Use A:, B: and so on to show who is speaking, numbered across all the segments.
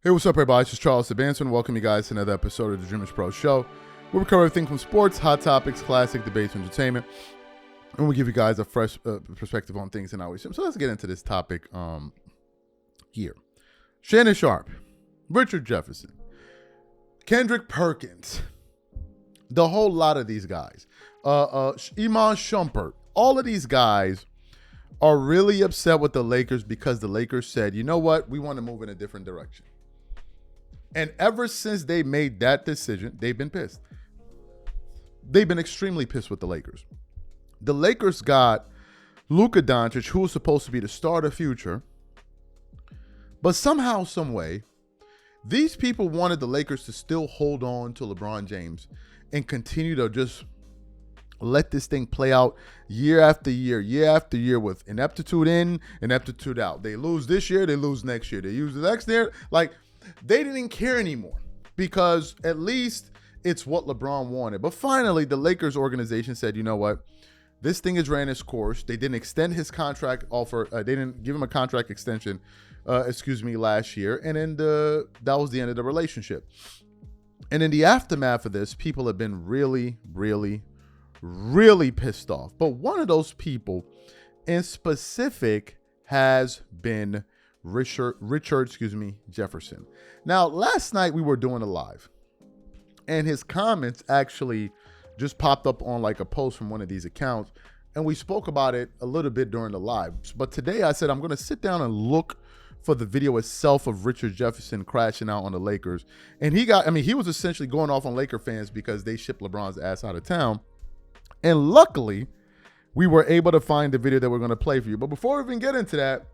A: Hey, what's up, everybody? This is Charles Sebastian. Welcome you guys to another episode of the DREAMERSPRO show, where we cover everything from sports, hot topics, classic debates, entertainment, and we give you guys a fresh perspective on things in our sim. So let's get into this topic here. Shannon Sharpe, Richard Jefferson, Kendrick Perkins, the whole lot of these guys, Iman Shumpert, all of these guys are really upset with the Lakers because the Lakers said, you know what, we want to move in a different direction. And ever since they made that decision, they've been pissed. They've been extremely pissed with the Lakers. The Lakers got Luka Doncic, who was supposed to be the star of the future. But somehow, some way, these people wanted the Lakers to still hold on to LeBron James and continue to just let this thing play out year after year with ineptitude in, ineptitude out. They lose this year, they lose next year. They use the next year. Like, they didn't care anymore because at least it's what LeBron wanted. But finally, the Lakers organization said, you know what? This thing has ran its course. They didn't extend his contract offer. They didn't give him a contract extension, last year. And then that was the end of the relationship. And in the aftermath of this, people have been really, really, really pissed off. But one of those people in specific has been Richard Jefferson. Now, last night we were doing a live, and his comments actually just popped up on like a post from one of these accounts, and we spoke about it a little bit during the live. But today I said I'm going to sit down and look for the video itself of Richard Jefferson crashing out on the Lakers. And he was essentially going off on Laker fans because they shipped LeBron's ass out of town. And luckily, we were able to find the video that we're going to play for you. But before we even get into that,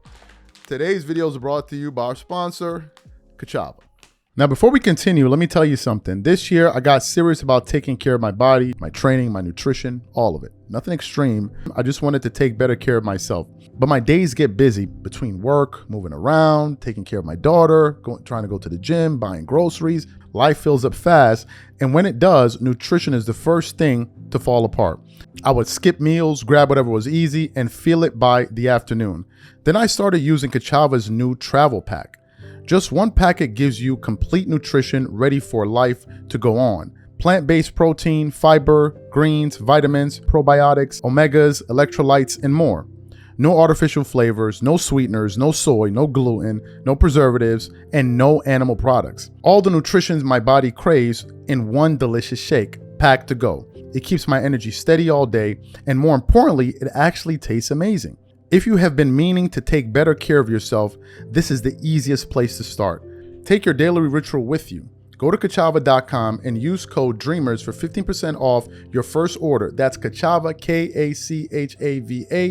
A: today's video is brought to you by our sponsor, Kachava. Now, before we continue, let me tell you something. This year, I got serious about taking care of my body, my training, my nutrition, all of it. Nothing extreme. I just wanted to take better care of myself. But my days get busy between work, moving around, taking care of my daughter, trying to go to the gym, buying groceries. Life fills up fast. And when it does, nutrition is the first thing to fall apart. I would skip meals, grab whatever was easy, and feel it by the afternoon. Then I started using Kachava's new travel pack. Just one packet gives you complete nutrition ready for life to go on. Plant-based protein, fiber, greens, vitamins, probiotics, omegas, electrolytes, and more. No artificial flavors, no sweeteners, no soy, no gluten, no preservatives, and no animal products. All the nutrition my body craves in one delicious shake, packed to go. It keeps my energy steady all day, and more importantly, it actually tastes amazing. If you have been meaning to take better care of yourself, this is the easiest place to start. Take your daily ritual with you. Go to Kachava.com and use code DREAMERS for 15% off your first order. That's Kachava,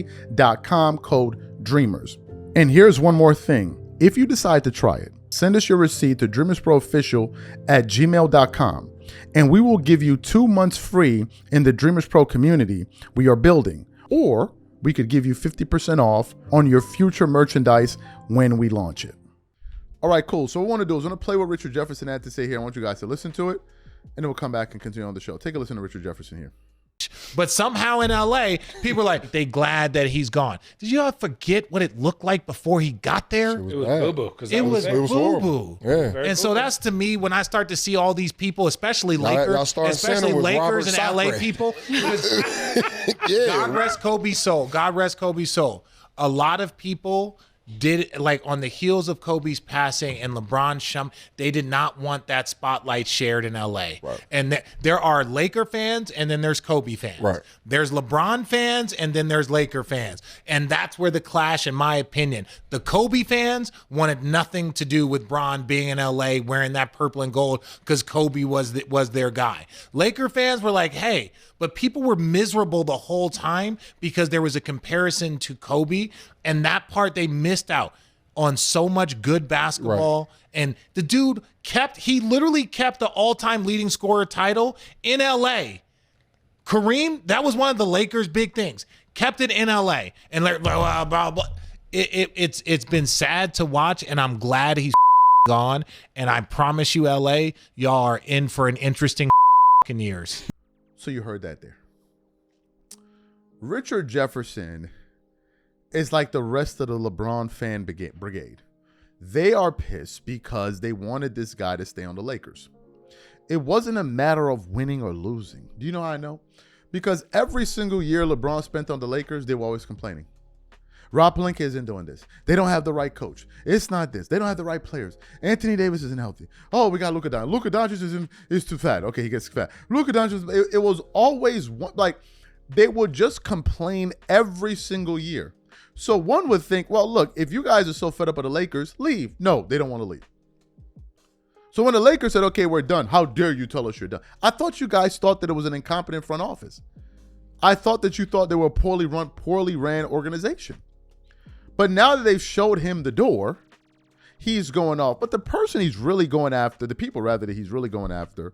A: Kachava.com, code DREAMERS. And here's one more thing. If you decide to try it, send us your receipt to DreamersProOfficial@gmail.com, and we will give you 2 months free in the Dreamers Pro community we are building. Or we could give you 50% off on your future merchandise when we launch it. All right, cool. So what I want to do is I'm going to play what Richard Jefferson had to say here. I want you guys to listen to it, and then we'll come back and continue on the show. Take a listen to Richard Jefferson here.
B: But somehow in LA, people are like, they glad that he's gone. Did you all forget what it looked like before he got there?
C: It was boo-boo.
B: It was
C: boo-boo.
B: Yeah. And so that's, to me, when I start to see all these people, especially Lakers and LA people.
C: Yeah.
B: God rest Kobe's soul. God rest Kobe's soul. A lot of people did, like, on the heels of Kobe's passing and LeBron, they did not want that spotlight shared in LA.
C: Right.
B: And there are Laker fans, and then there's Kobe fans.
C: Right.
B: There's LeBron fans, and then there's Laker fans. And that's where the clash, in my opinion. The Kobe fans wanted nothing to do with Bron being in LA wearing that purple and gold because Kobe was their guy. Laker fans were like, hey, but people were miserable the whole time because there was a comparison to Kobe, and that part they missed out on so much good basketball. Right. And the dude literally kept the all-time leading scorer title in LA. Kareem, that was one of the Lakers' big things. Kept it in LA. And blah, blah, blah. It's been sad to watch, and I'm glad he's gone. And I promise you, LA, y'all are in for an interesting years.
A: So you heard that there. Richard Jefferson is like the rest of the LeBron fan brigade. They are pissed because they wanted this guy to stay on the Lakers. It wasn't a matter of winning or losing. Do you know how I know? Because every single year LeBron spent on the Lakers, they were always complaining. Rob Pelinka isn't doing this. They don't have the right coach. It's not this. They don't have the right players. Anthony Davis isn't healthy. Oh, we got Luka Doncic. Luka Doncic is too fat. Okay, he gets fat. Luka Doncic, it was always like they would just complain every single year. So one would think, well, look, if you guys are so fed up with the Lakers, leave. No, they don't want to leave. So when the Lakers said, okay, we're done, how dare you tell us you're done? I thought you guys thought that it was an incompetent front office. I thought that you thought they were a poorly run, poorly ran organization. But now that they've showed him the door, he's going off. But the person he's really going after, the people rather that he's really going after,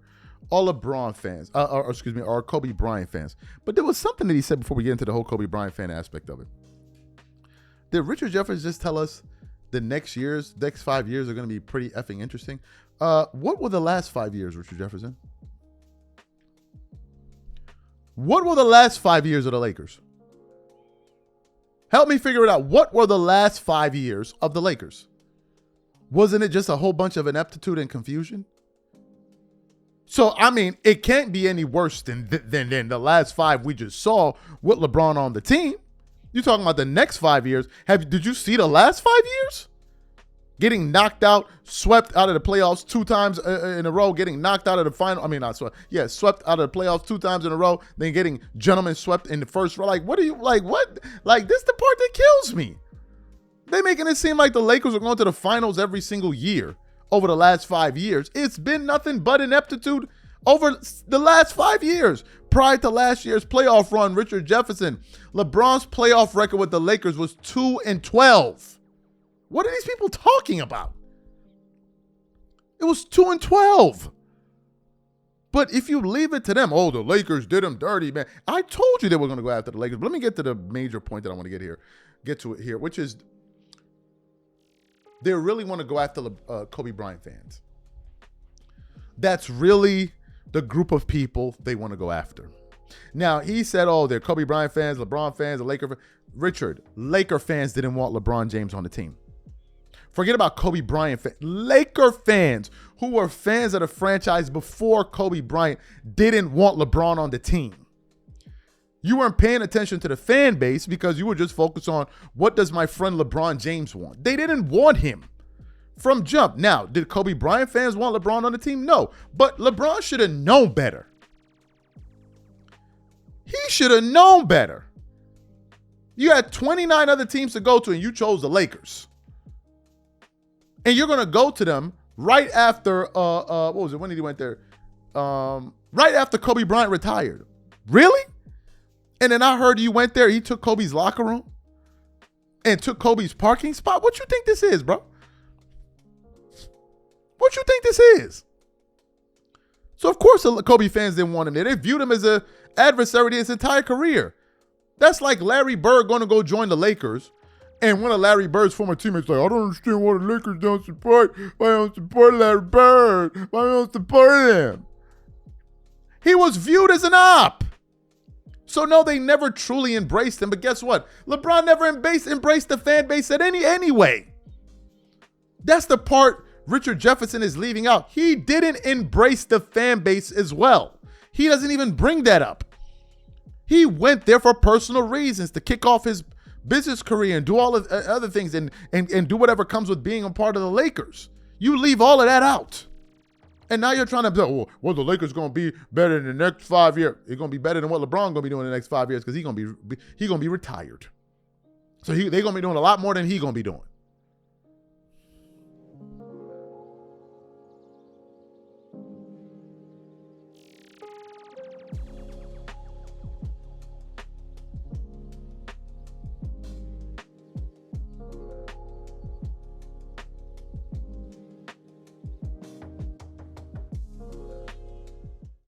A: are LeBron fans, are Kobe Bryant fans. But there was something that he said before we get into the whole Kobe Bryant fan aspect of it. Did Richard Jefferson just tell us the next 5 years are going to be pretty effing interesting? What were the last 5 years, Richard Jefferson? What were the last 5 years of the Lakers? Help me figure it out. What were the last 5 years of the Lakers? Wasn't it just a whole bunch of ineptitude and confusion? So, I mean, it can't be any worse than the last 5 we just saw with LeBron on the team. You're talking about the next 5 years. Did you see the last 5 years? Getting knocked out, swept out of the playoffs 2 times in a row, getting knocked out of the final. I mean, not swept. Yeah, swept out of the playoffs 2 times in a row, then getting gentlemen swept in the first row. Like, what are you, like, what? Like, this is the part that kills me. They making it seem like the Lakers are going to the finals every single year over the last 5 years. It's been nothing but ineptitude over the last 5 years. Prior to last year's playoff run, Richard Jefferson, LeBron's playoff record with the Lakers was 2-12. What are these people talking about? It was 2-12. But if you leave it to them, oh, the Lakers did them dirty, man. I told you they were going to go after the Lakers. But let me get to the major point that I want to get to it here, which is they really want to go after Kobe Bryant fans. That's really the group of people they want to go after. Now, he said, oh, they're Kobe Bryant fans, LeBron fans, the Laker fans. Richard, Laker fans didn't want LeBron James on the team. Forget about Kobe Bryant fans. Laker fans who were fans of the franchise before Kobe Bryant didn't want LeBron on the team. You weren't paying attention to the fan base because you were just focused on what does my friend LeBron James want. They didn't want him from jump. Now, did Kobe Bryant fans want LeBron on the team? No, but LeBron should have known better. He should have known better. You had 29 other teams to go to and you chose the Lakers. And you're going to go to them right after, what was it? When did he went there? Right after Kobe Bryant retired. Really? And then I heard you went there, he took Kobe's locker room and took Kobe's parking spot. What you think this is, bro? What you think this is? So, of course, the Kobe fans didn't want him there. They viewed him as an adversary his entire career. That's like Larry Bird going to go join the Lakers. And one of Larry Bird's former teammates like, I don't understand why the Lakers don't support. Why don't support Larry Bird? Why don't support him? He was viewed as an op. So no, they never truly embraced him. But guess what? LeBron never embraced the fan base anyway. That's the part Richard Jefferson is leaving out. He didn't embrace the fan base as well. He doesn't even bring that up. He went there for personal reasons to kick off his business career and do all of other things and do whatever comes with being a part of the Lakers. You leave all of that out. And now you're trying to say, well, the Lakers going to be better in the next 5 years. It's going to be better than what LeBron going to be doing in the next 5 years because he's going to be retired. So they're going to be doing a lot more than he's going to be doing.